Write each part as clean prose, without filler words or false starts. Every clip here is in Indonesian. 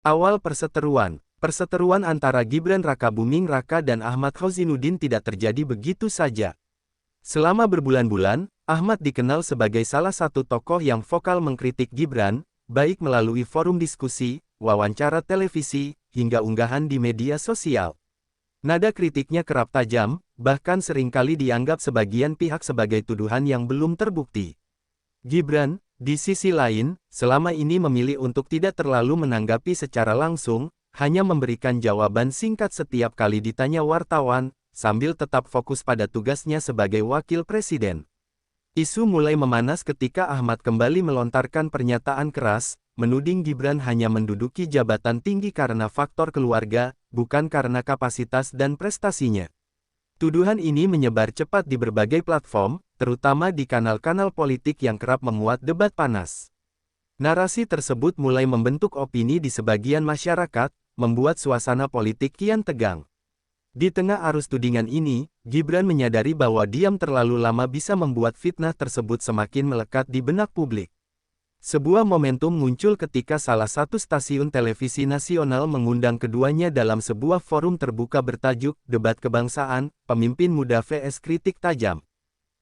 Awal perseteruan. Perseteruan antara Gibran Rakabuming Raka dan Ahmad Khozinuddin tidak terjadi begitu saja. Selama berbulan-bulan, Ahmad dikenal sebagai salah satu tokoh yang vokal mengkritik Gibran, baik melalui forum diskusi, wawancara televisi, hingga unggahan di media sosial. Nada kritiknya kerap tajam, bahkan seringkali dianggap sebagian pihak sebagai tuduhan yang belum terbukti. Gibran, di sisi lain, selama ini memilih untuk tidak terlalu menanggapi secara langsung, hanya memberikan jawaban singkat setiap kali ditanya wartawan, sambil tetap fokus pada tugasnya sebagai wakil presiden. Isu mulai memanas ketika Ahmad kembali melontarkan pernyataan keras, menuding Gibran hanya menduduki jabatan tinggi karena faktor keluarga, bukan karena kapasitas dan prestasinya. Tuduhan ini menyebar cepat di berbagai platform, terutama di kanal-kanal politik yang kerap memuat debat panas. Narasi tersebut mulai membentuk opini di sebagian masyarakat, membuat suasana politik kian tegang. Di tengah arus tudingan ini, Gibran menyadari bahwa diam terlalu lama bisa membuat fitnah tersebut semakin melekat di benak publik. Sebuah momentum muncul ketika salah satu stasiun televisi nasional mengundang keduanya dalam sebuah forum terbuka bertajuk Debat Kebangsaan, Pemimpin Muda vs Kritik Tajam.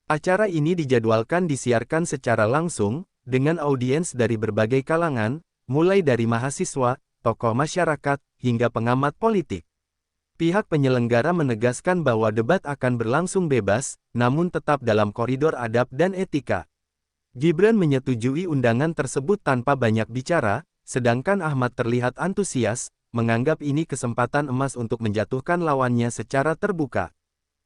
Acara ini dijadwalkan disiarkan secara langsung, dengan audiens dari berbagai kalangan, mulai dari mahasiswa, tokoh masyarakat, hingga pengamat politik. Pihak penyelenggara menegaskan bahwa debat akan berlangsung bebas, namun tetap dalam koridor adab dan etika. Gibran menyetujui undangan tersebut tanpa banyak bicara, sedangkan Ahmad terlihat antusias, menganggap ini kesempatan emas untuk menjatuhkan lawannya secara terbuka.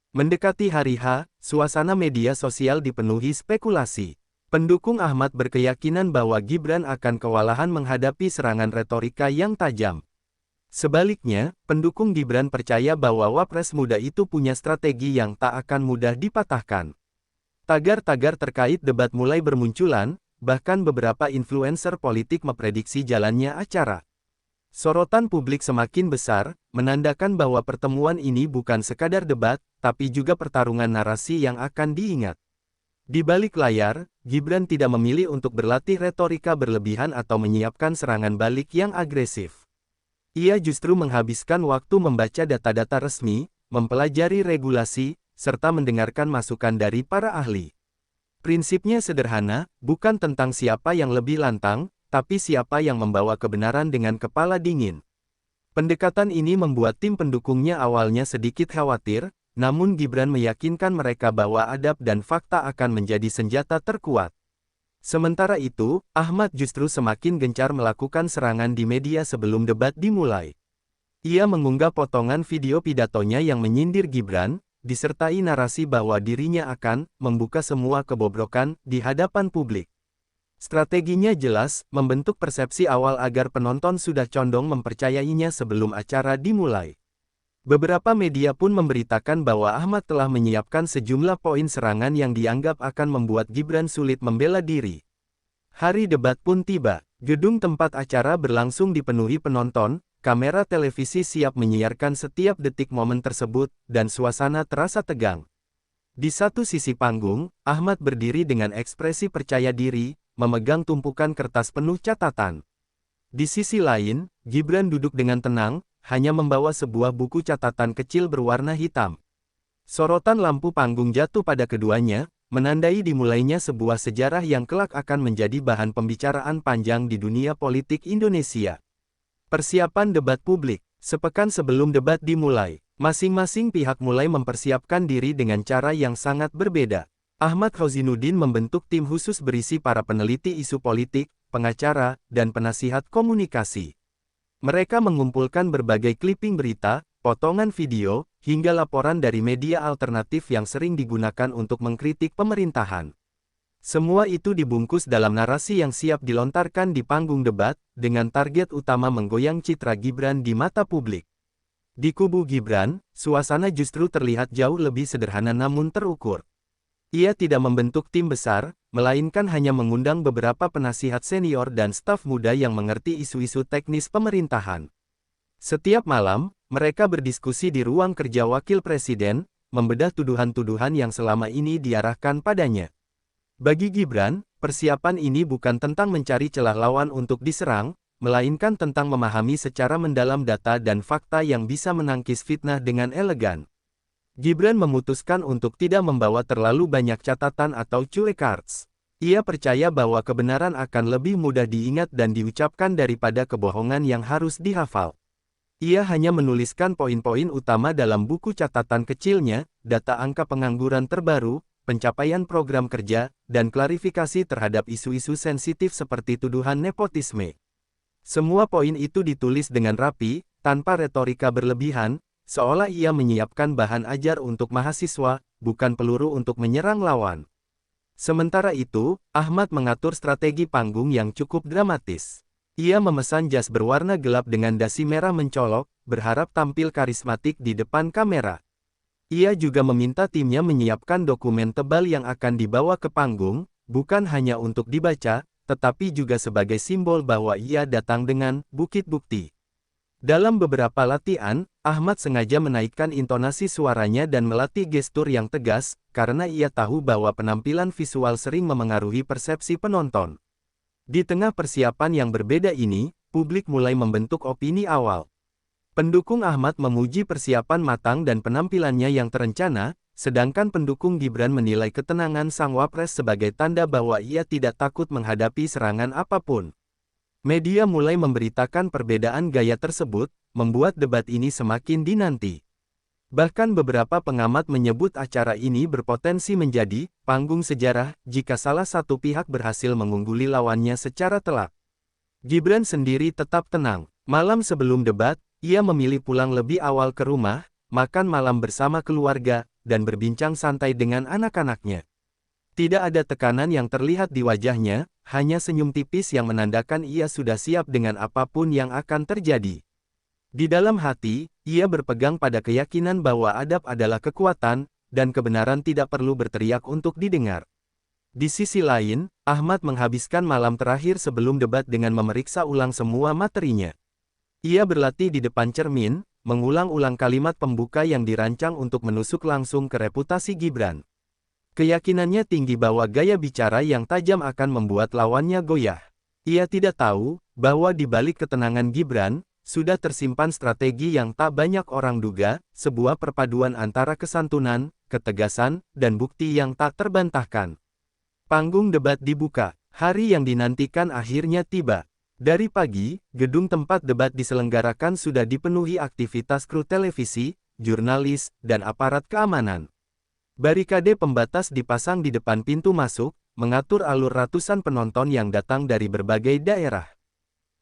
Mendekati hari H, suasana media sosial dipenuhi spekulasi. Pendukung Ahmad berkeyakinan bahwa Gibran akan kewalahan menghadapi serangan retorika yang tajam. Sebaliknya, pendukung Gibran percaya bahwa Wapres muda itu punya strategi yang tak akan mudah dipatahkan. Tagar-tagar terkait debat mulai bermunculan, bahkan beberapa influencer politik memprediksi jalannya acara. Sorotan publik semakin besar, menandakan bahwa pertemuan ini bukan sekadar debat, tapi juga pertarungan narasi yang akan diingat. Di balik layar, Gibran tidak memilih untuk berlatih retorika berlebihan atau menyiapkan serangan balik yang agresif. Ia justru menghabiskan waktu membaca data-data resmi, mempelajari regulasi, serta mendengarkan masukan dari para ahli. Prinsipnya sederhana, bukan tentang siapa yang lebih lantang, tapi siapa yang membawa kebenaran dengan kepala dingin. Pendekatan ini membuat tim pendukungnya awalnya sedikit khawatir, namun Gibran meyakinkan mereka bahwa adab dan fakta akan menjadi senjata terkuat. Sementara itu, Ahmad justru semakin gencar melakukan serangan di media sebelum debat dimulai. Ia mengunggah potongan video pidatonya yang menyindir Gibran, disertai narasi bahwa dirinya akan membuka semua kebobrokan di hadapan publik. Strateginya jelas, membentuk persepsi awal agar penonton sudah condong mempercayainya sebelum acara dimulai. Beberapa media pun memberitakan bahwa Ahmad telah menyiapkan sejumlah poin serangan yang dianggap akan membuat Gibran sulit membela diri. Hari debat pun tiba. Gedung tempat acara berlangsung dipenuhi penonton, kamera televisi siap menyiarkan setiap detik momen tersebut, dan suasana terasa tegang. Di satu sisi panggung, Ahmad berdiri dengan ekspresi percaya diri, memegang tumpukan kertas penuh catatan. Di sisi lain, Gibran duduk dengan tenang, hanya membawa sebuah buku catatan kecil berwarna hitam. Sorotan lampu panggung jatuh pada keduanya, menandai dimulainya sebuah sejarah yang kelak akan menjadi bahan pembicaraan panjang di dunia politik Indonesia. Persiapan debat publik. Sepekan sebelum debat dimulai, masing-masing pihak mulai mempersiapkan diri dengan cara yang sangat berbeda. Ahmad Khozinuddin membentuk tim khusus berisi para peneliti isu politik, pengacara, dan penasihat komunikasi. Mereka mengumpulkan berbagai clipping berita, potongan video, hingga laporan dari media alternatif yang sering digunakan untuk mengkritik pemerintahan. Semua itu dibungkus dalam narasi yang siap dilontarkan di panggung debat, dengan target utama menggoyang citra Gibran di mata publik. Di kubu Gibran, suasana justru terlihat jauh lebih sederhana namun terukur. Ia tidak membentuk tim besar, melainkan hanya mengundang beberapa penasihat senior dan staf muda yang mengerti isu-isu teknis pemerintahan. Setiap malam, mereka berdiskusi di ruang kerja wakil presiden, membedah tuduhan-tuduhan yang selama ini diarahkan padanya. Bagi Gibran, persiapan ini bukan tentang mencari celah lawan untuk diserang, melainkan tentang memahami secara mendalam data dan fakta yang bisa menangkis fitnah dengan elegan. Gibran memutuskan untuk tidak membawa terlalu banyak catatan atau cue cards. Ia percaya bahwa kebenaran akan lebih mudah diingat dan diucapkan daripada kebohongan yang harus dihafal. Ia hanya menuliskan poin-poin utama dalam buku catatan kecilnya, data angka pengangguran terbaru, pencapaian program kerja, dan klarifikasi terhadap isu-isu sensitif seperti tuduhan nepotisme. Semua poin itu ditulis dengan rapi, tanpa retorika berlebihan, seolah ia menyiapkan bahan ajar untuk mahasiswa, bukan peluru untuk menyerang lawan. Sementara itu, Ahmad mengatur strategi panggung yang cukup dramatis. Ia memesan jas berwarna gelap dengan dasi merah mencolok, berharap tampil karismatik di depan kamera. Ia juga meminta timnya menyiapkan dokumen tebal yang akan dibawa ke panggung, bukan hanya untuk dibaca, tetapi juga sebagai simbol bahwa ia datang dengan bukit bukti. Dalam beberapa latihan, Ahmad sengaja menaikkan intonasi suaranya dan melatih gestur yang tegas, karena ia tahu bahwa penampilan visual sering memengaruhi persepsi penonton. Di tengah persiapan yang berbeda ini, publik mulai membentuk opini awal. Pendukung Ahmad memuji persiapan matang dan penampilannya yang terencana, sedangkan pendukung Gibran menilai ketenangan sang wapres sebagai tanda bahwa ia tidak takut menghadapi serangan apapun. Media mulai memberitakan perbedaan gaya tersebut, membuat debat ini semakin dinanti. Bahkan beberapa pengamat menyebut acara ini berpotensi menjadi panggung sejarah jika salah satu pihak berhasil mengungguli lawannya secara telak. Gibran sendiri tetap tenang. Malam sebelum debat, ia memilih pulang lebih awal ke rumah, makan malam bersama keluarga, dan berbincang santai dengan anak-anaknya. Tidak ada tekanan yang terlihat di wajahnya, hanya senyum tipis yang menandakan ia sudah siap dengan apapun yang akan terjadi. Di dalam hati, ia berpegang pada keyakinan bahwa adab adalah kekuatan, dan kebenaran tidak perlu berteriak untuk didengar. Di sisi lain, Ahmad menghabiskan malam terakhir sebelum debat dengan memeriksa ulang semua materinya. Ia berlatih di depan cermin, mengulang-ulang kalimat pembuka yang dirancang untuk menusuk langsung ke reputasi Gibran. Keyakinannya tinggi bahwa gaya bicara yang tajam akan membuat lawannya goyah. Ia tidak tahu bahwa di balik ketenangan Gibran, sudah tersimpan strategi yang tak banyak orang duga, sebuah perpaduan antara kesantunan, ketegasan, dan bukti yang tak terbantahkan. Panggung debat dibuka. Hari yang dinantikan akhirnya tiba. Dari pagi, gedung tempat debat diselenggarakan sudah dipenuhi aktivitas kru televisi, jurnalis, dan aparat keamanan. Barikade pembatas dipasang di depan pintu masuk, mengatur alur ratusan penonton yang datang dari berbagai daerah.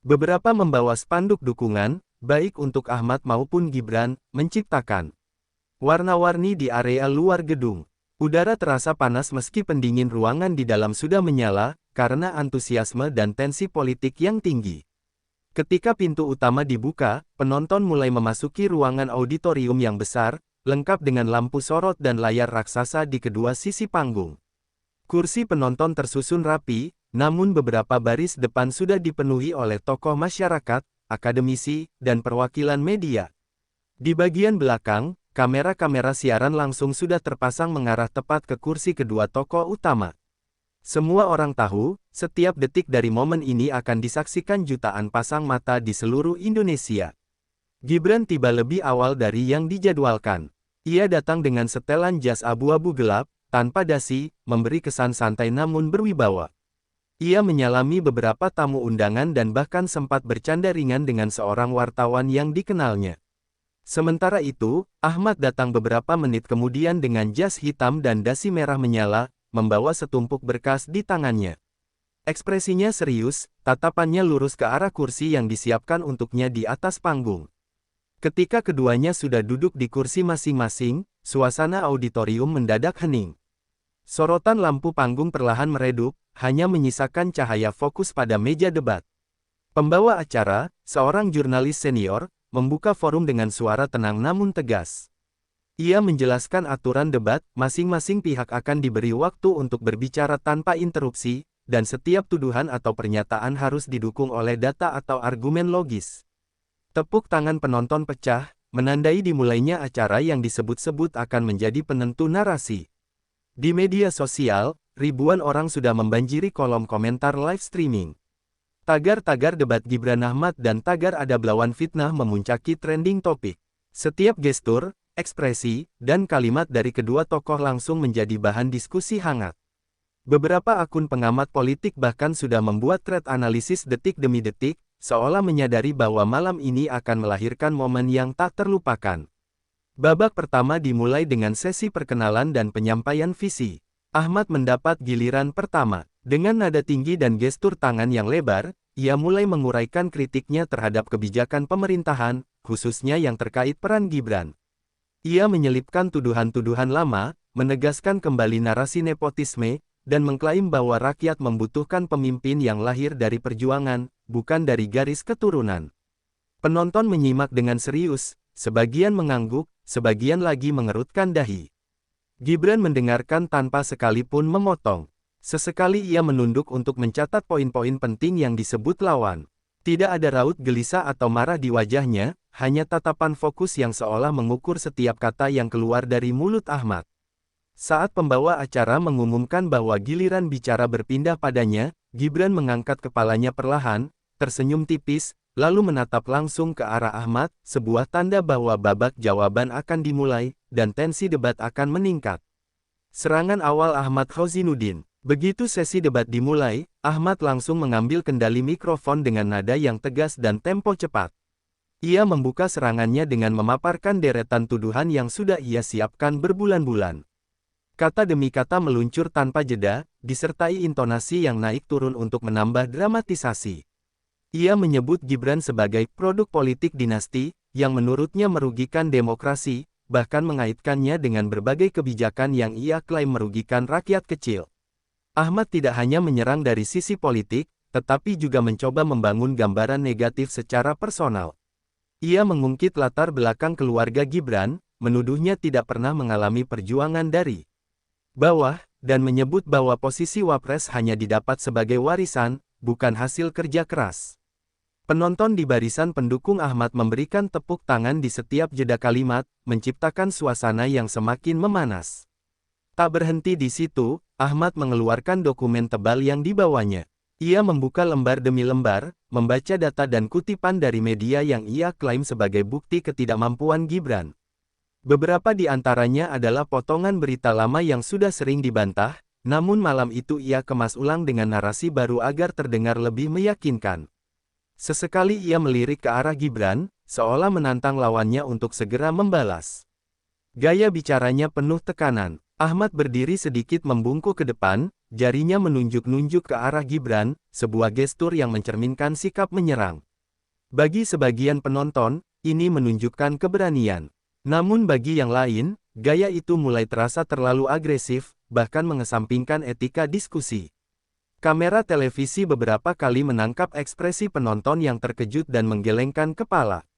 Beberapa membawa spanduk dukungan, baik untuk Ahmad maupun Gibran, menciptakan warna-warni di area luar gedung. Udara terasa panas meski pendingin ruangan di dalam sudah menyala, karena antusiasme dan tensi politik yang tinggi. Ketika pintu utama dibuka, penonton mulai memasuki ruangan auditorium yang besar, lengkap dengan lampu sorot dan layar raksasa di kedua sisi panggung. Kursi penonton tersusun rapi, namun beberapa baris depan sudah dipenuhi oleh tokoh masyarakat, akademisi, dan perwakilan media. Di bagian belakang, kamera-kamera siaran langsung sudah terpasang mengarah tepat ke kursi kedua tokoh utama. Semua orang tahu, setiap detik dari momen ini akan disaksikan jutaan pasang mata di seluruh Indonesia. Gibran tiba lebih awal dari yang dijadwalkan. Ia datang dengan setelan jas abu-abu gelap, tanpa dasi, memberi kesan santai namun berwibawa. Ia menyalami beberapa tamu undangan dan bahkan sempat bercanda ringan dengan seorang wartawan yang dikenalnya. Sementara itu, Ahmad datang beberapa menit kemudian dengan jas hitam dan dasi merah menyala, membawa setumpuk berkas di tangannya. Ekspresinya serius, tatapannya lurus ke arah kursi yang disiapkan untuknya di atas panggung. Ketika keduanya sudah duduk di kursi masing-masing, suasana auditorium mendadak hening. Sorotan lampu panggung perlahan meredup, hanya menyisakan cahaya fokus pada meja debat. Pembawa acara, seorang jurnalis senior, membuka forum dengan suara tenang namun tegas. Ia menjelaskan aturan debat, masing-masing pihak akan diberi waktu untuk berbicara tanpa interupsi, dan setiap tuduhan atau pernyataan harus didukung oleh data atau argumen logis. Tepuk tangan penonton pecah, menandai dimulainya acara yang disebut-sebut akan menjadi penentu narasi. Di media sosial, ribuan orang sudah membanjiri kolom komentar live streaming. Tagar-tagar debat Gibran Ahmad dan tagar adab lawan fitnah memuncaki trending topik. Setiap gestur, ekspresi, dan kalimat dari kedua tokoh langsung menjadi bahan diskusi hangat. Beberapa akun pengamat politik bahkan sudah membuat thread analisis detik demi detik, seolah menyadari bahwa malam ini akan melahirkan momen yang tak terlupakan. Babak pertama dimulai dengan sesi perkenalan dan penyampaian visi. Ahmad mendapat giliran pertama. Dengan nada tinggi dan gestur tangan yang lebar, ia mulai menguraikan kritiknya terhadap kebijakan pemerintahan, khususnya yang terkait peran Gibran. Ia menyelipkan tuduhan-tuduhan lama, menegaskan kembali narasi nepotisme, dan mengklaim bahwa rakyat membutuhkan pemimpin yang lahir dari perjuangan, bukan dari garis keturunan. Penonton menyimak dengan serius, sebagian mengangguk, sebagian lagi mengerutkan dahi. Gibran mendengarkan tanpa sekalipun memotong. Sesekali ia menunduk untuk mencatat poin-poin penting yang disebut lawan. Tidak ada raut gelisah atau marah di wajahnya, hanya tatapan fokus yang seolah mengukur setiap kata yang keluar dari mulut Ahmad. Saat pembawa acara mengumumkan bahwa giliran bicara berpindah padanya, Gibran mengangkat kepalanya perlahan, tersenyum tipis, lalu menatap langsung ke arah Ahmad, sebuah tanda bahwa babak jawaban akan dimulai, dan tensi debat akan meningkat. Serangan awal Ahmad Khozinuddin. Begitu sesi debat dimulai, Ahmad langsung mengambil kendali mikrofon dengan nada yang tegas dan tempo cepat. Ia membuka serangannya dengan memaparkan deretan tuduhan yang sudah ia siapkan berbulan-bulan. Kata demi kata meluncur tanpa jeda, disertai intonasi yang naik turun untuk menambah dramatisasi. Ia menyebut Gibran sebagai produk politik dinasti, yang menurutnya merugikan demokrasi, bahkan mengaitkannya dengan berbagai kebijakan yang ia klaim merugikan rakyat kecil. Ahmad tidak hanya menyerang dari sisi politik, tetapi juga mencoba membangun gambaran negatif secara personal. Ia mengungkit latar belakang keluarga Gibran, menuduhnya tidak pernah mengalami perjuangan dari bawah, dan menyebut bahwa posisi wapres hanya didapat sebagai warisan, bukan hasil kerja keras. Penonton di barisan pendukung Ahmad memberikan tepuk tangan di setiap jeda kalimat, menciptakan suasana yang semakin memanas. Tak berhenti di situ, Ahmad mengeluarkan dokumen tebal yang dibawanya. Ia membuka lembar demi lembar, membaca data dan kutipan dari media yang ia klaim sebagai bukti ketidakmampuan Gibran. Beberapa di antaranya adalah potongan berita lama yang sudah sering dibantah, namun malam itu ia kemas ulang dengan narasi baru agar terdengar lebih meyakinkan. Sesekali ia melirik ke arah Gibran, seolah menantang lawannya untuk segera membalas. Gaya bicaranya penuh tekanan. Ahmad berdiri sedikit membungkuk ke depan, jarinya menunjuk-nunjuk ke arah Gibran, sebuah gestur yang mencerminkan sikap menyerang. Bagi sebagian penonton, ini menunjukkan keberanian. Namun bagi yang lain, gaya itu mulai terasa terlalu agresif, bahkan mengesampingkan etika diskusi. Kamera televisi beberapa kali menangkap ekspresi penonton yang terkejut dan menggelengkan kepala.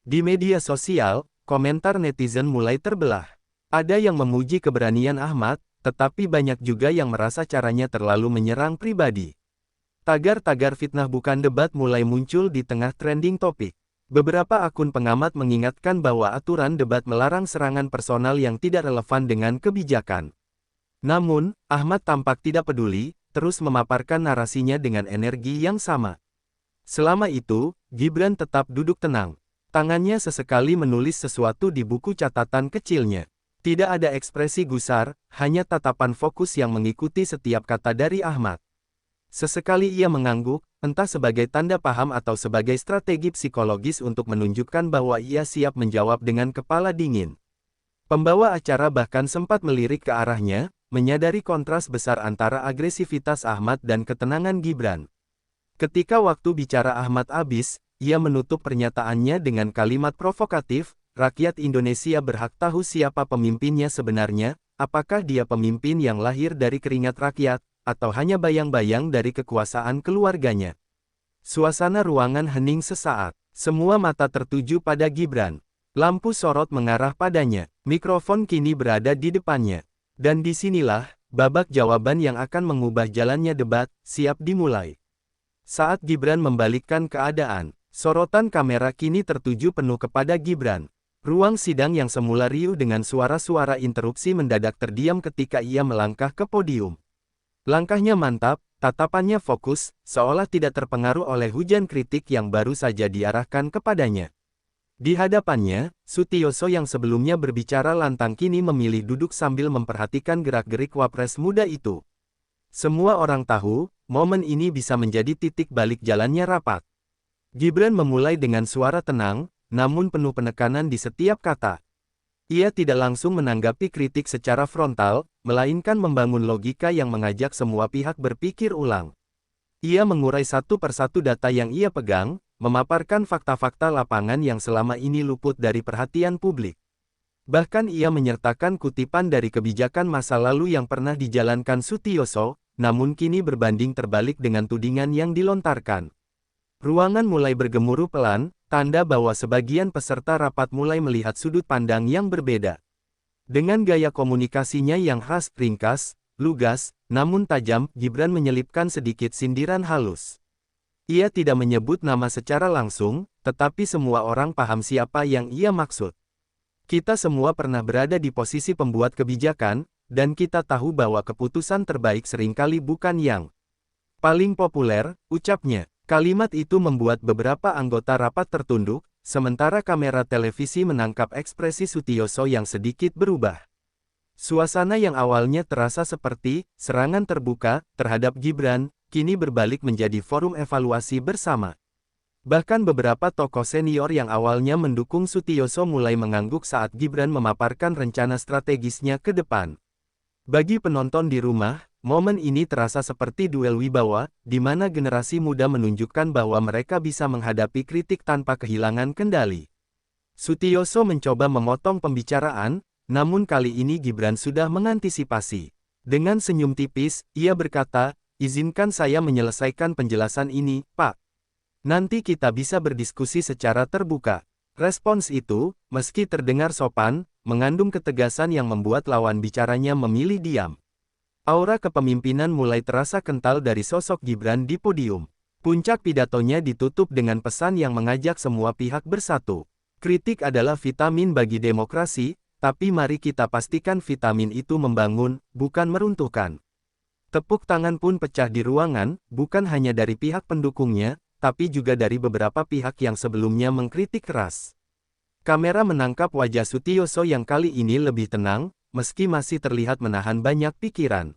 Di media sosial, komentar netizen mulai terbelah. Ada yang memuji keberanian Ahmad, tetapi banyak juga yang merasa caranya terlalu menyerang pribadi. Tagar-tagar fitnah bukan debat mulai muncul di tengah trending topik. Beberapa akun pengamat mengingatkan bahwa aturan debat melarang serangan personal yang tidak relevan dengan kebijakan. Namun, Ahmad tampak tidak peduli, terus memaparkan narasinya dengan energi yang sama. Selama itu, Gibran tetap duduk tenang. Tangannya sesekali menulis sesuatu di buku catatan kecilnya. Tidak ada ekspresi gusar, hanya tatapan fokus yang mengikuti setiap kata dari Ahmad. Sesekali ia mengangguk, entah sebagai tanda paham atau sebagai strategi psikologis untuk menunjukkan bahwa ia siap menjawab dengan kepala dingin. Pembawa acara bahkan sempat melirik ke arahnya, menyadari kontras besar antara agresivitas Ahmad dan ketenangan Gibran. Ketika waktu bicara Ahmad habis, ia menutup pernyataannya dengan kalimat provokatif, "Rakyat Indonesia berhak tahu siapa pemimpinnya sebenarnya, apakah dia pemimpin yang lahir dari keringat rakyat, atau hanya bayang-bayang dari kekuasaan keluarganya." Suasana ruangan hening sesaat. Semua mata tertuju pada Gibran. Lampu sorot mengarah padanya. Mikrofon kini berada di depannya. Dan disinilah, babak jawaban yang akan mengubah jalannya debat, siap dimulai. Saat Gibran membalikkan keadaan, sorotan kamera kini tertuju penuh kepada Gibran. Ruang sidang yang semula riuh dengan suara-suara interupsi mendadak terdiam ketika ia melangkah ke podium. Langkahnya mantap, Tatapannya fokus, seolah tidak terpengaruh oleh hujan kritik yang baru saja diarahkan kepadanya. Di hadapannya, Sutioso yang sebelumnya berbicara lantang kini memilih duduk sambil memperhatikan gerak-gerik wapres muda itu. Semua orang tahu, momen ini bisa menjadi titik balik jalannya rapat. Gibran memulai dengan suara tenang, namun penuh penekanan di setiap kata. Ia tidak langsung menanggapi kritik secara frontal, melainkan membangun logika yang mengajak semua pihak berpikir ulang. Ia mengurai satu persatu data yang ia pegang, memaparkan fakta-fakta lapangan yang selama ini luput dari perhatian publik. Bahkan ia menyertakan kutipan dari kebijakan masa lalu yang pernah dijalankan Sutioso, namun kini berbanding terbalik dengan tudingan yang dilontarkan. Ruangan mulai bergemuruh pelan, tanda bahwa sebagian peserta rapat mulai melihat sudut pandang yang berbeda. Dengan gaya komunikasinya yang khas, ringkas, lugas, namun tajam, Gibran menyelipkan sedikit sindiran halus. Ia tidak menyebut nama secara langsung, tetapi semua orang paham siapa yang ia maksud. Kita semua pernah berada di posisi pembuat kebijakan, dan kita tahu bahwa keputusan terbaik seringkali bukan yang paling populer, ucapnya. Kalimat itu membuat beberapa anggota rapat tertunduk, sementara kamera televisi menangkap ekspresi Sutioso yang sedikit berubah. Suasana yang awalnya terasa seperti serangan terbuka terhadap Gibran, kini berbalik menjadi forum evaluasi bersama. Bahkan beberapa tokoh senior yang awalnya mendukung Sutioso mulai mengangguk saat Gibran memaparkan rencana strategisnya ke depan. Bagi penonton di rumah, momen ini terasa seperti duel wibawa, di mana generasi muda menunjukkan bahwa mereka bisa menghadapi kritik tanpa kehilangan kendali. Sutioso mencoba memotong pembicaraan, namun kali ini Gibran sudah mengantisipasi. Dengan senyum tipis, ia berkata, "Izinkan saya menyelesaikan penjelasan ini, Pak. Nanti kita bisa berdiskusi secara terbuka." Respons itu, meski terdengar sopan, mengandung ketegasan yang membuat lawan bicaranya memilih diam. Aura kepemimpinan mulai terasa kental dari sosok Gibran di podium. Puncak pidatonya ditutup dengan pesan yang mengajak semua pihak bersatu. Kritik adalah vitamin bagi demokrasi, tapi mari kita pastikan vitamin itu membangun, bukan meruntuhkan. Tepuk tangan pun pecah di ruangan, bukan hanya dari pihak pendukungnya, tapi juga dari beberapa pihak yang sebelumnya mengkritik keras. Kamera menangkap wajah Sutioso yang kali ini lebih tenang, meski masih terlihat menahan banyak pikiran.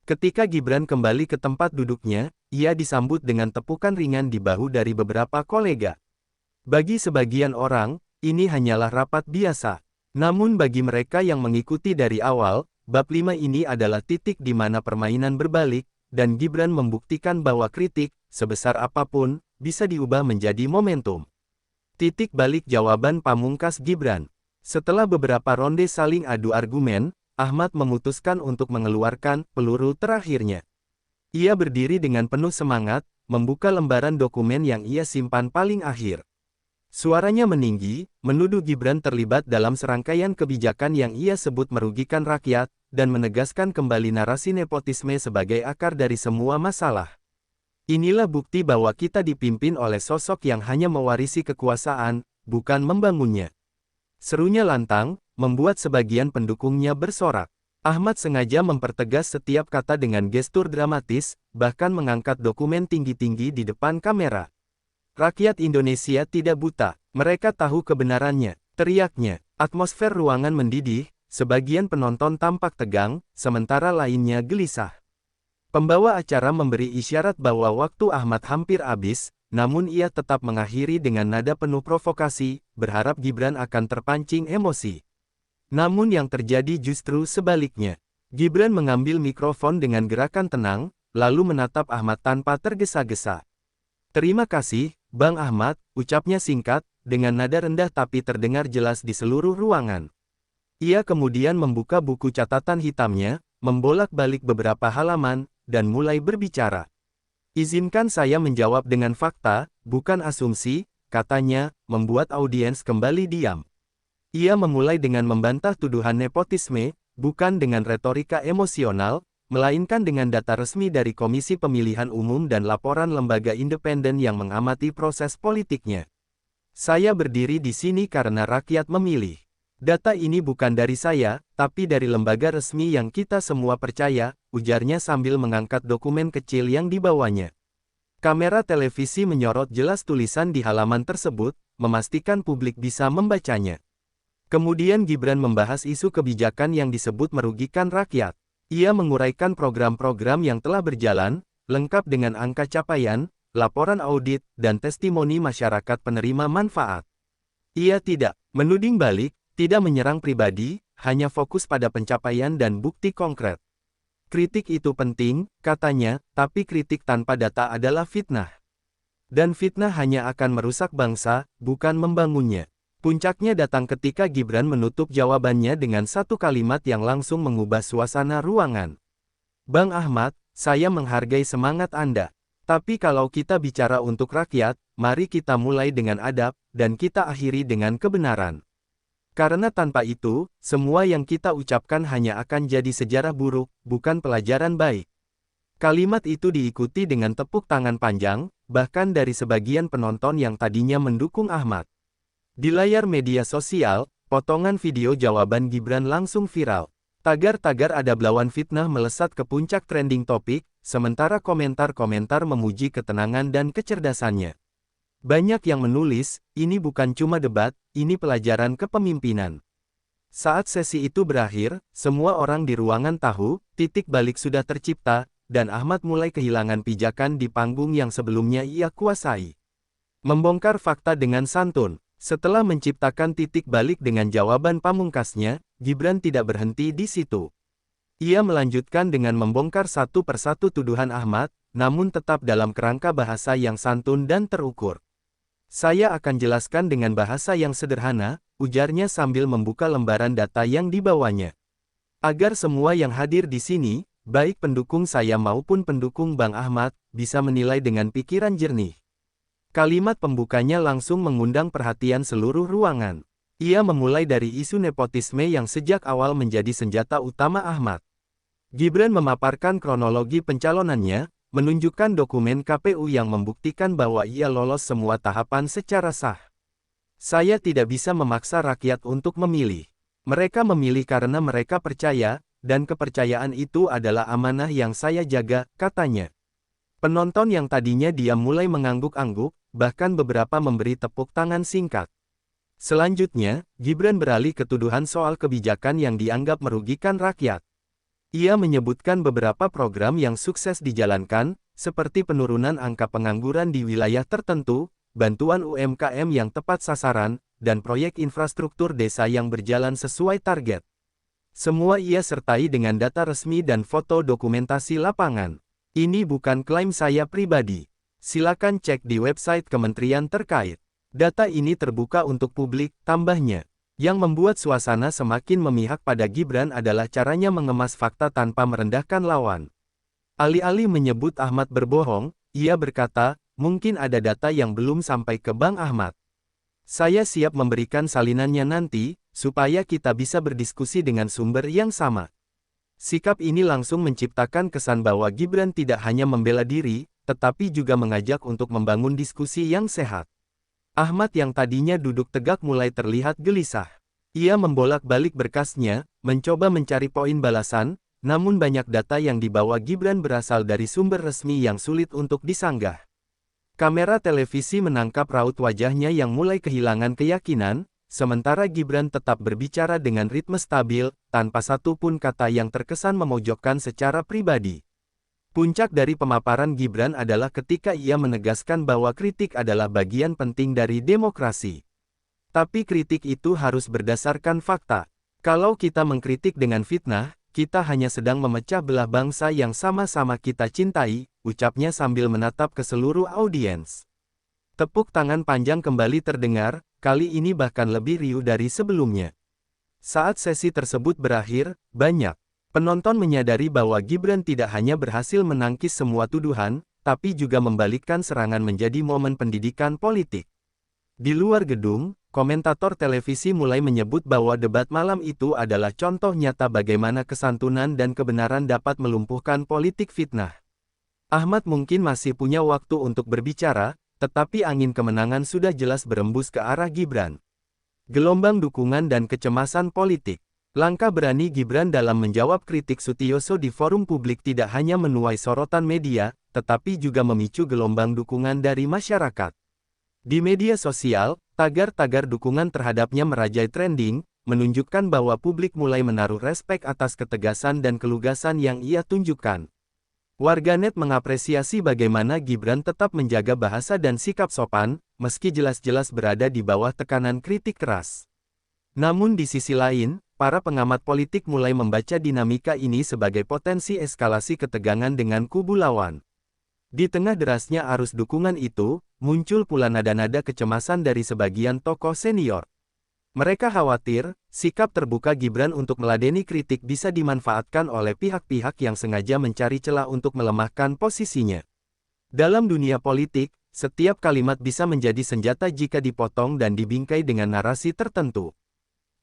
Ketika Gibran kembali ke tempat duduknya, ia disambut dengan tepukan ringan di bahu dari beberapa kolega. Bagi sebagian orang, ini hanyalah rapat biasa. Namun bagi mereka yang mengikuti dari awal, bab 5 ini adalah titik di mana permainan berbalik, dan Gibran membuktikan bahwa kritik, sebesar apapun, bisa diubah menjadi momentum. Titik balik jawaban pamungkas Gibran. Setelah beberapa ronde saling adu argumen, Ahmad memutuskan untuk mengeluarkan peluru terakhirnya. Ia berdiri dengan penuh semangat, membuka lembaran dokumen yang ia simpan paling akhir. Suaranya meninggi, menuduh Gibran terlibat dalam serangkaian kebijakan yang ia sebut merugikan rakyat, dan menegaskan kembali narasi nepotisme sebagai akar dari semua masalah. Inilah bukti bahwa kita dipimpin oleh sosok yang hanya mewarisi kekuasaan, bukan membangunnya. Serunya lantang, membuat sebagian pendukungnya bersorak. Ahmad sengaja mempertegas setiap kata dengan gestur dramatis, bahkan mengangkat dokumen tinggi-tinggi di depan kamera. Rakyat Indonesia tidak buta, mereka tahu kebenarannya, teriaknya. Atmosfer ruangan mendidih, sebagian penonton tampak tegang, sementara lainnya gelisah. Pembawa acara memberi isyarat bahwa waktu Ahmad hampir habis, namun ia tetap mengakhiri dengan nada penuh provokasi, berharap Gibran akan terpancing emosi. Namun yang terjadi justru sebaliknya. Gibran mengambil mikrofon dengan gerakan tenang, lalu menatap Ahmad tanpa tergesa-gesa. "Terima kasih, Bang Ahmad," ucapnya singkat, dengan nada rendah tapi terdengar jelas di seluruh ruangan. Ia kemudian membuka buku catatan hitamnya, membolak-balik beberapa halaman, dan mulai berbicara. "Izinkan saya menjawab dengan fakta, bukan asumsi," katanya, membuat audiens kembali diam. Ia memulai dengan membantah tuduhan nepotisme, bukan dengan retorika emosional, melainkan dengan data resmi dari Komisi Pemilihan Umum dan laporan lembaga independen yang mengamati proses politiknya. "Saya berdiri di sini karena rakyat memilih. Data ini bukan dari saya, tapi dari lembaga resmi yang kita semua percaya, ujarnya sambil mengangkat dokumen kecil yang dibawanya. Kamera televisi menyorot jelas tulisan di halaman tersebut, memastikan publik bisa membacanya. Kemudian Gibran membahas isu kebijakan yang disebut merugikan rakyat. Ia menguraikan program-program yang telah berjalan, lengkap dengan angka capaian, laporan audit, dan testimoni masyarakat penerima manfaat. Ia tidak menuding balik, tidak menyerang pribadi, hanya fokus pada pencapaian dan bukti konkret. Kritik itu penting, katanya, tapi kritik tanpa data adalah fitnah. Dan fitnah hanya akan merusak bangsa, bukan membangunnya. Puncaknya datang ketika Gibran menutup jawabannya dengan satu kalimat yang langsung mengubah suasana ruangan. Bang Ahmad, saya menghargai semangat Anda. Tapi kalau kita bicara untuk rakyat, mari kita mulai dengan adab, dan kita akhiri dengan kebenaran. Karena tanpa itu, semua yang kita ucapkan hanya akan jadi sejarah buruk, bukan pelajaran baik. Kalimat itu diikuti dengan tepuk tangan panjang, bahkan dari sebagian penonton yang tadinya mendukung Ahmad. Di layar media sosial, potongan video jawaban Gibran langsung viral. Tagar-tagar ada belawan fitnah melesat ke puncak trending topik, sementara komentar-komentar memuji ketenangan dan kecerdasannya. Banyak yang menulis, ini bukan cuma debat, ini pelajaran kepemimpinan. Saat sesi itu berakhir, semua orang di ruangan tahu, titik balik sudah tercipta, dan Ahmad mulai kehilangan pijakan di panggung yang sebelumnya ia kuasai. Membongkar fakta dengan santun. Setelah menciptakan titik balik dengan jawaban pamungkasnya, Gibran tidak berhenti di situ. Ia melanjutkan dengan membongkar satu persatu tuduhan Ahmad, namun tetap dalam kerangka bahasa yang santun dan terukur. Saya akan jelaskan dengan bahasa yang sederhana, ujarnya sambil membuka lembaran data yang dibawanya. Agar semua yang hadir di sini, baik pendukung saya maupun pendukung Bang Ahmad, bisa menilai dengan pikiran jernih. Kalimat pembukanya langsung mengundang perhatian seluruh ruangan. Ia memulai dari isu nepotisme yang sejak awal menjadi senjata utama Ahmad. Gibran memaparkan kronologi pencalonannya, menunjukkan dokumen KPU yang membuktikan bahwa ia lolos semua tahapan secara sah. Saya tidak bisa memaksa rakyat untuk memilih. Mereka memilih karena mereka percaya, dan kepercayaan itu adalah amanah yang saya jaga, katanya. Penonton yang tadinya diam mulai mengangguk-angguk, bahkan beberapa memberi tepuk tangan singkat. Selanjutnya, Gibran beralih ke tuduhan soal kebijakan yang dianggap merugikan rakyat. Ia menyebutkan beberapa program yang sukses dijalankan, seperti penurunan angka pengangguran di wilayah tertentu, bantuan UMKM yang tepat sasaran, dan proyek infrastruktur desa yang berjalan sesuai target. Semua ia sertai dengan data resmi dan foto dokumentasi lapangan. Ini bukan klaim saya pribadi. Silakan cek di website kementerian terkait. Data ini terbuka untuk publik, tambahnya. Yang membuat suasana semakin memihak pada Gibran adalah caranya mengemas fakta tanpa merendahkan lawan. Alih-alih menyebut Ahmad berbohong, ia berkata, mungkin ada data yang belum sampai ke Bang Ahmad. Saya siap memberikan salinannya nanti, supaya kita bisa berdiskusi dengan sumber yang sama. Sikap ini langsung menciptakan kesan bahwa Gibran tidak hanya membela diri, tetapi juga mengajak untuk membangun diskusi yang sehat. Ahmad yang tadinya duduk tegak mulai terlihat gelisah. Ia membolak-balik berkasnya, mencoba mencari poin balasan, namun banyak data yang dibawa Gibran berasal dari sumber resmi yang sulit untuk disanggah. Kamera televisi menangkap raut wajahnya yang mulai kehilangan keyakinan, sementara Gibran tetap berbicara dengan ritme stabil, tanpa satu pun kata yang terkesan memojokkan secara pribadi. Puncak dari pemaparan Gibran adalah ketika ia menegaskan bahwa kritik adalah bagian penting dari demokrasi. Tapi kritik itu harus berdasarkan fakta. Kalau kita mengkritik dengan fitnah, kita hanya sedang memecah belah bangsa yang sama-sama kita cintai, ucapnya sambil menatap ke seluruh audiens. Tepuk tangan panjang kembali terdengar, kali ini bahkan lebih riuh dari sebelumnya. Saat sesi tersebut berakhir, banyak penonton menyadari bahwa Gibran tidak hanya berhasil menangkis semua tuduhan, tapi juga membalikkan serangan menjadi momen pendidikan politik. Di luar gedung, komentator televisi mulai menyebut bahwa debat malam itu adalah contoh nyata bagaimana kesantunan dan kebenaran dapat melumpuhkan politik fitnah. Ahmad mungkin masih punya waktu untuk berbicara, tetapi angin kemenangan sudah jelas berembus ke arah Gibran. Gelombang dukungan dan kecemasan politik. Langkah berani Gibran dalam menjawab kritik Sutioso di forum publik tidak hanya menuai sorotan media, tetapi juga memicu gelombang dukungan dari masyarakat. Di media sosial, tagar-tagar dukungan terhadapnya merajai trending, menunjukkan bahwa publik mulai menaruh respek atas ketegasan dan kelugasan yang ia tunjukkan. Warganet mengapresiasi bagaimana Gibran tetap menjaga bahasa dan sikap sopan, meski jelas-jelas berada di bawah tekanan kritik keras. Namun di sisi lain, para pengamat politik mulai membaca dinamika ini sebagai potensi eskalasi ketegangan dengan kubu lawan. Di tengah derasnya arus dukungan itu, muncul pula nada-nada kecemasan dari sebagian tokoh senior. Mereka khawatir, sikap terbuka Gibran untuk meladeni kritik bisa dimanfaatkan oleh pihak-pihak yang sengaja mencari celah untuk melemahkan posisinya. Dalam dunia politik, setiap kalimat bisa menjadi senjata jika dipotong dan dibingkai dengan narasi tertentu.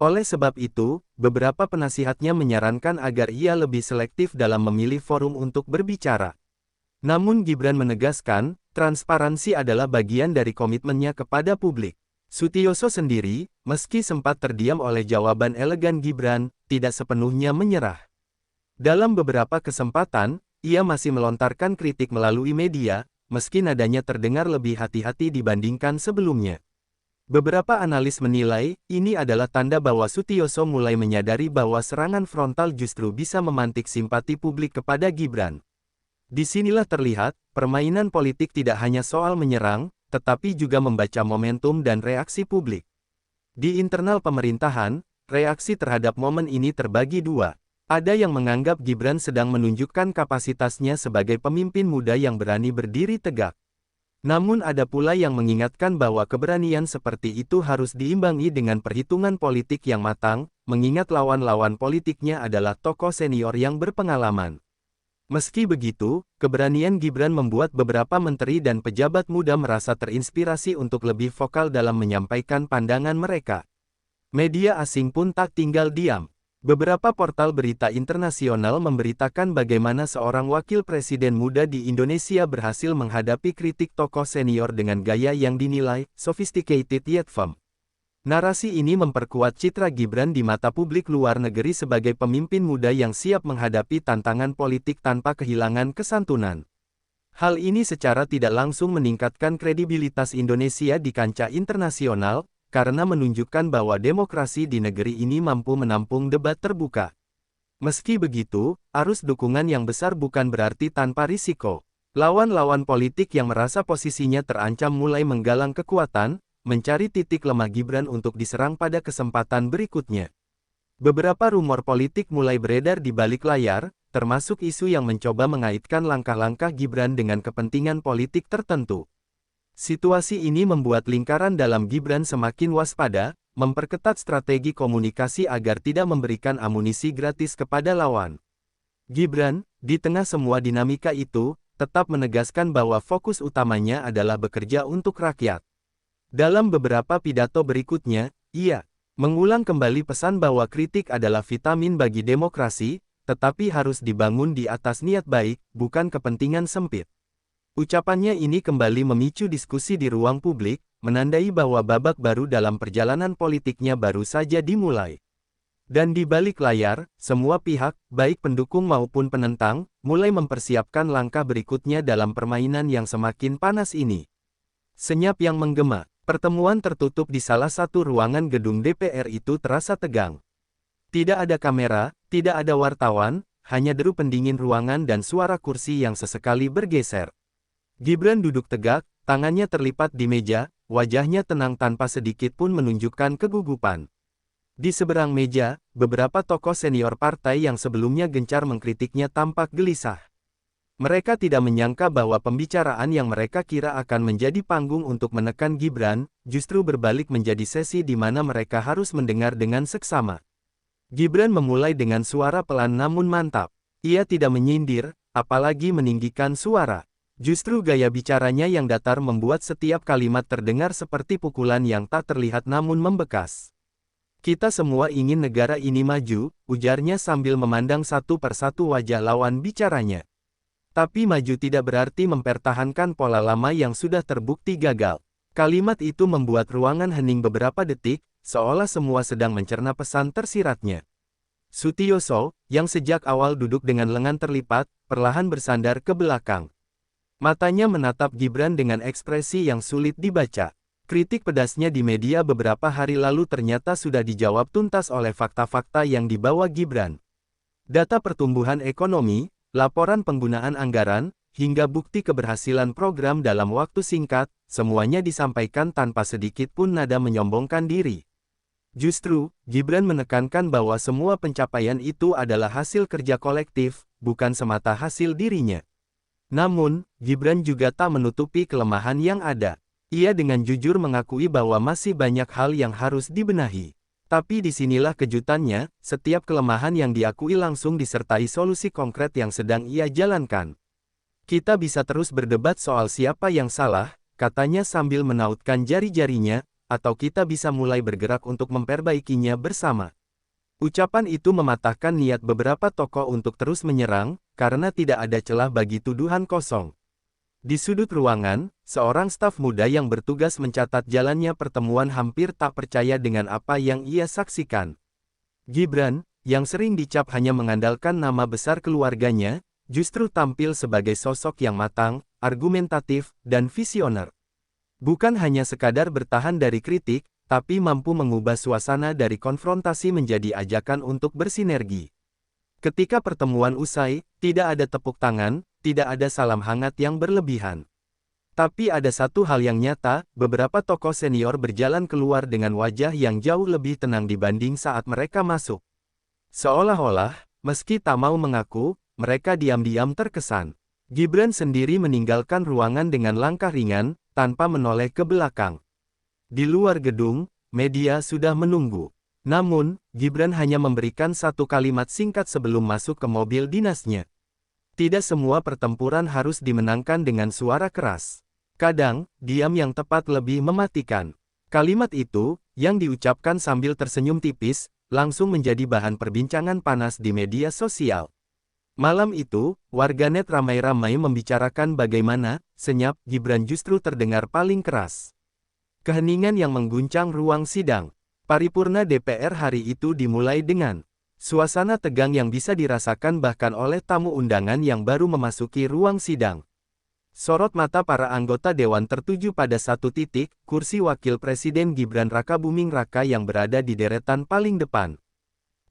Oleh sebab itu, beberapa penasihatnya menyarankan agar ia lebih selektif dalam memilih forum untuk berbicara. Namun Gibran menegaskan, transparansi adalah bagian dari komitmennya kepada publik. Sutioso sendiri, meski sempat terdiam oleh jawaban elegan Gibran, tidak sepenuhnya menyerah. Dalam beberapa kesempatan, ia masih melontarkan kritik melalui media, meski nadanya terdengar lebih hati-hati dibandingkan sebelumnya. Beberapa analis menilai, ini adalah tanda bahwa Sutioso mulai menyadari bahwa serangan frontal justru bisa memantik simpati publik kepada Gibran. Disinilah terlihat, permainan politik tidak hanya soal menyerang, tetapi juga membaca momentum dan reaksi publik. Di internal pemerintahan, reaksi terhadap momen ini terbagi dua. Ada yang menganggap Gibran sedang menunjukkan kapasitasnya sebagai pemimpin muda yang berani berdiri tegak. Namun ada pula yang mengingatkan bahwa keberanian seperti itu harus diimbangi dengan perhitungan politik yang matang, mengingat lawan-lawan politiknya adalah tokoh senior yang berpengalaman. Meski begitu, keberanian Gibran membuat beberapa menteri dan pejabat muda merasa terinspirasi untuk lebih vokal dalam menyampaikan pandangan mereka. Media asing pun tak tinggal diam. Beberapa portal berita internasional memberitakan bagaimana seorang wakil presiden muda di Indonesia berhasil menghadapi kritik tokoh senior dengan gaya yang dinilai sophisticated yet firm. Narasi ini memperkuat citra Gibran di mata publik luar negeri sebagai pemimpin muda yang siap menghadapi tantangan politik tanpa kehilangan kesantunan. Hal ini secara tidak langsung meningkatkan kredibilitas Indonesia di kancah internasional, karena menunjukkan bahwa demokrasi di negeri ini mampu menampung debat terbuka. Meski begitu, arus dukungan yang besar bukan berarti tanpa risiko. Lawan-lawan politik yang merasa posisinya terancam mulai menggalang kekuatan, mencari titik lemah Gibran untuk diserang pada kesempatan berikutnya. Beberapa rumor politik mulai beredar di balik layar, termasuk isu yang mencoba mengaitkan langkah-langkah Gibran dengan kepentingan politik tertentu. Situasi ini membuat lingkaran dalam Gibran semakin waspada, memperketat strategi komunikasi agar tidak memberikan amunisi gratis kepada lawan. Gibran, di tengah semua dinamika itu, tetap menegaskan bahwa fokus utamanya adalah bekerja untuk rakyat. Dalam beberapa pidato berikutnya, ia mengulang kembali pesan bahwa kritik adalah vitamin bagi demokrasi, tetapi harus dibangun di atas niat baik, bukan kepentingan sempit. Ucapannya ini kembali memicu diskusi di ruang publik, menandai bahwa babak baru dalam perjalanan politiknya baru saja dimulai. Dan di balik layar, semua pihak, baik pendukung maupun penentang, mulai mempersiapkan langkah berikutnya dalam permainan yang semakin panas ini. Senyap yang menggema. Pertemuan tertutup di salah satu ruangan gedung DPR itu terasa tegang. Tidak ada kamera, tidak ada wartawan, hanya deru pendingin ruangan dan suara kursi yang sesekali bergeser. Gibran duduk tegak, tangannya terlipat di meja, wajahnya tenang tanpa sedikit pun menunjukkan kegugupan. Di seberang meja, beberapa tokoh senior partai yang sebelumnya gencar mengkritiknya tampak gelisah. Mereka tidak menyangka bahwa pembicaraan yang mereka kira akan menjadi panggung untuk menekan Gibran, justru berbalik menjadi sesi di mana mereka harus mendengar dengan seksama. Gibran memulai dengan suara pelan namun mantap. Ia tidak menyindir, apalagi meninggikan suara. Justru gaya bicaranya yang datar membuat setiap kalimat terdengar seperti pukulan yang tak terlihat namun membekas. Kita semua ingin negara ini maju, ujarnya sambil memandang satu persatu wajah lawan bicaranya. Tapi maju tidak berarti mempertahankan pola lama yang sudah terbukti gagal. Kalimat itu membuat ruangan hening beberapa detik, seolah semua sedang mencerna pesan tersiratnya. Sutioso, yang sejak awal duduk dengan lengan terlipat, perlahan bersandar ke belakang. Matanya menatap Gibran dengan ekspresi yang sulit dibaca. Kritik pedasnya di media beberapa hari lalu ternyata sudah dijawab tuntas oleh fakta-fakta yang dibawa Gibran. Data pertumbuhan ekonomi, laporan penggunaan anggaran, hingga bukti keberhasilan program dalam waktu singkat, semuanya disampaikan tanpa sedikit pun nada menyombongkan diri. Justru, Gibran menekankan bahwa semua pencapaian itu adalah hasil kerja kolektif, bukan semata hasil dirinya. Namun, Gibran juga tak menutupi kelemahan yang ada. Ia dengan jujur mengakui bahwa masih banyak hal yang harus dibenahi. Tapi disinilah kejutannya, setiap kelemahan yang diakui langsung disertai solusi konkret yang sedang ia jalankan. Kita bisa terus berdebat soal siapa yang salah, katanya sambil menautkan jari-jarinya, atau kita bisa mulai bergerak untuk memperbaikinya bersama. Ucapan itu mematahkan niat beberapa tokoh untuk terus menyerang, karena tidak ada celah bagi tuduhan kosong. Di sudut ruangan, seorang staf muda yang bertugas mencatat jalannya pertemuan hampir tak percaya dengan apa yang ia saksikan. Gibran, yang sering dicap hanya mengandalkan nama besar keluarganya, justru tampil sebagai sosok yang matang, argumentatif, dan visioner. Bukan hanya sekadar bertahan dari kritik, tapi mampu mengubah suasana dari konfrontasi menjadi ajakan untuk bersinergi. Ketika pertemuan usai, tidak ada tepuk tangan, tidak ada salam hangat yang berlebihan. Tapi ada satu hal yang nyata, beberapa tokoh senior berjalan keluar dengan wajah yang jauh lebih tenang dibanding saat mereka masuk. Seolah-olah, meski tak mau mengaku, mereka diam-diam terkesan. Gibran sendiri meninggalkan ruangan dengan langkah ringan, tanpa menoleh ke belakang. Di luar gedung, media sudah menunggu. Namun, Gibran hanya memberikan satu kalimat singkat sebelum masuk ke mobil dinasnya. Tidak semua pertempuran harus dimenangkan dengan suara keras. Kadang, diam yang tepat lebih mematikan. Kalimat itu, yang diucapkan sambil tersenyum tipis, langsung menjadi bahan perbincangan panas di media sosial. Malam itu, warganet ramai-ramai membicarakan bagaimana senyap Gibran justru terdengar paling keras. Keheningan yang mengguncang ruang sidang. Paripurna DPR hari itu dimulai dengan suasana tegang yang bisa dirasakan bahkan oleh tamu undangan yang baru memasuki ruang sidang. Sorot mata para anggota dewan tertuju pada satu titik, kursi wakil presiden Gibran Rakabuming Raka yang berada di deretan paling depan.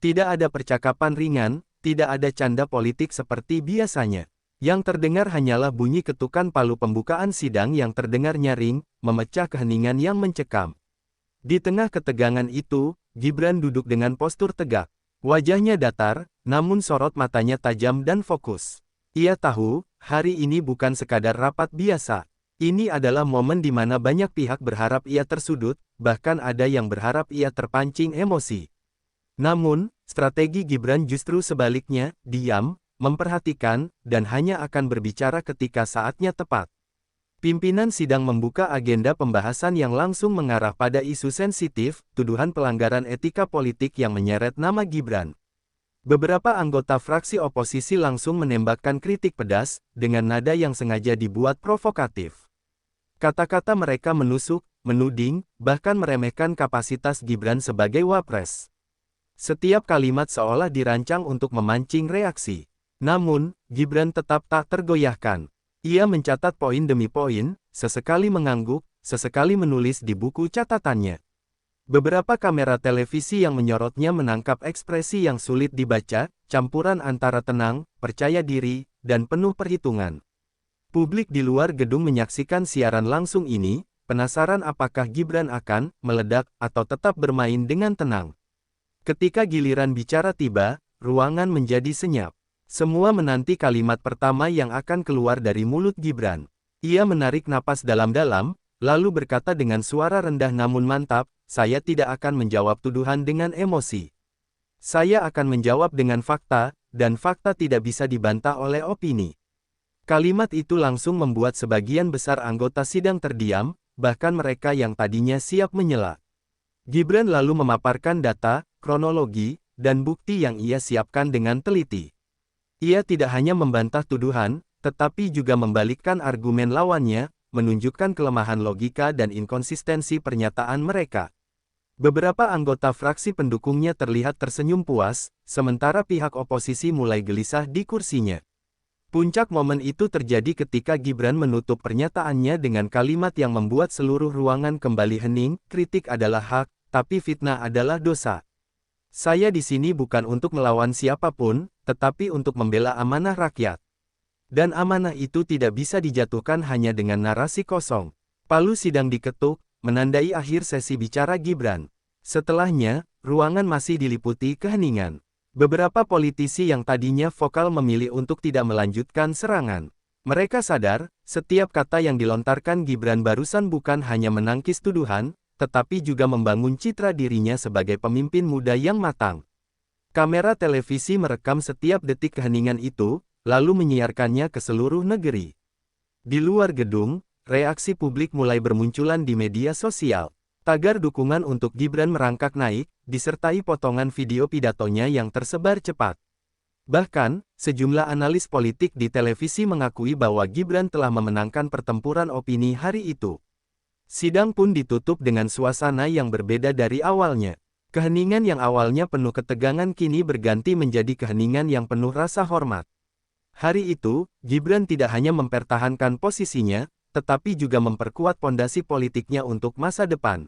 Tidak ada percakapan ringan, tidak ada canda politik seperti biasanya. Yang terdengar hanyalah bunyi ketukan palu pembukaan sidang yang terdengar nyaring, memecah keheningan yang mencekam. Di tengah ketegangan itu, Gibran duduk dengan postur tegak. Wajahnya datar, namun sorot matanya tajam dan fokus. Ia tahu, hari ini bukan sekadar rapat biasa. Ini adalah momen di mana banyak pihak berharap ia tersudut, bahkan ada yang berharap ia terpancing emosi. Namun, strategi Gibran justru sebaliknya, diam, memperhatikan, dan hanya akan berbicara ketika saatnya tepat. Pimpinan sidang membuka agenda pembahasan yang langsung mengarah pada isu sensitif, tuduhan pelanggaran etika politik yang menyeret nama Gibran. Beberapa anggota fraksi oposisi langsung menembakkan kritik pedas, dengan nada yang sengaja dibuat provokatif. Kata-kata mereka menusuk, menuding, bahkan meremehkan kapasitas Gibran sebagai wapres. Setiap kalimat seolah dirancang untuk memancing reaksi. Namun, Gibran tetap tak tergoyahkan. Ia mencatat poin demi poin, sesekali mengangguk, sesekali menulis di buku catatannya. Beberapa kamera televisi yang menyorotnya menangkap ekspresi yang sulit dibaca, campuran antara tenang, percaya diri, dan penuh perhitungan. Publik di luar gedung menyaksikan siaran langsung ini, penasaran apakah Gibran akan meledak atau tetap bermain dengan tenang. Ketika giliran bicara tiba, ruangan menjadi senyap. Semua menanti kalimat pertama yang akan keluar dari mulut Gibran. Ia menarik napas dalam-dalam, lalu berkata dengan suara rendah namun mantap, "Saya tidak akan menjawab tuduhan dengan emosi. Saya akan menjawab dengan fakta, dan fakta tidak bisa dibantah oleh opini." Kalimat itu langsung membuat sebagian besar anggota sidang terdiam, bahkan mereka yang tadinya siap menyela. Gibran lalu memaparkan data, kronologi, dan bukti yang ia siapkan dengan teliti. Ia tidak hanya membantah tuduhan, tetapi juga membalikkan argumen lawannya, menunjukkan kelemahan logika dan inkonsistensi pernyataan mereka. Beberapa anggota fraksi pendukungnya terlihat tersenyum puas, sementara pihak oposisi mulai gelisah di kursinya. Puncak momen itu terjadi ketika Gibran menutup pernyataannya dengan kalimat yang membuat seluruh ruangan kembali hening, kritik adalah hak, tapi fitnah adalah dosa. Saya di sini bukan untuk melawan siapapun, tetapi untuk membela amanah rakyat. Dan amanah itu tidak bisa dijatuhkan hanya dengan narasi kosong. Palu sidang diketuk, menandai akhir sesi bicara Gibran. Setelahnya, ruangan masih diliputi keheningan. Beberapa politisi yang tadinya vokal memilih untuk tidak melanjutkan serangan. Mereka sadar, setiap kata yang dilontarkan Gibran barusan bukan hanya menangkis tuduhan, tetapi juga membangun citra dirinya sebagai pemimpin muda yang matang. Kamera televisi merekam setiap detik keheningan itu, lalu menyiarkannya ke seluruh negeri. Di luar gedung, reaksi publik mulai bermunculan di media sosial. Tagar dukungan untuk Gibran merangkak naik, disertai potongan video pidatonya yang tersebar cepat. Bahkan, sejumlah analis politik di televisi mengakui bahwa Gibran telah memenangkan pertempuran opini hari itu. Sidang pun ditutup dengan suasana yang berbeda dari awalnya. Keheningan yang awalnya penuh ketegangan kini berganti menjadi keheningan yang penuh rasa hormat. Hari itu, Gibran tidak hanya mempertahankan posisinya, tetapi juga memperkuat pondasi politiknya untuk masa depan.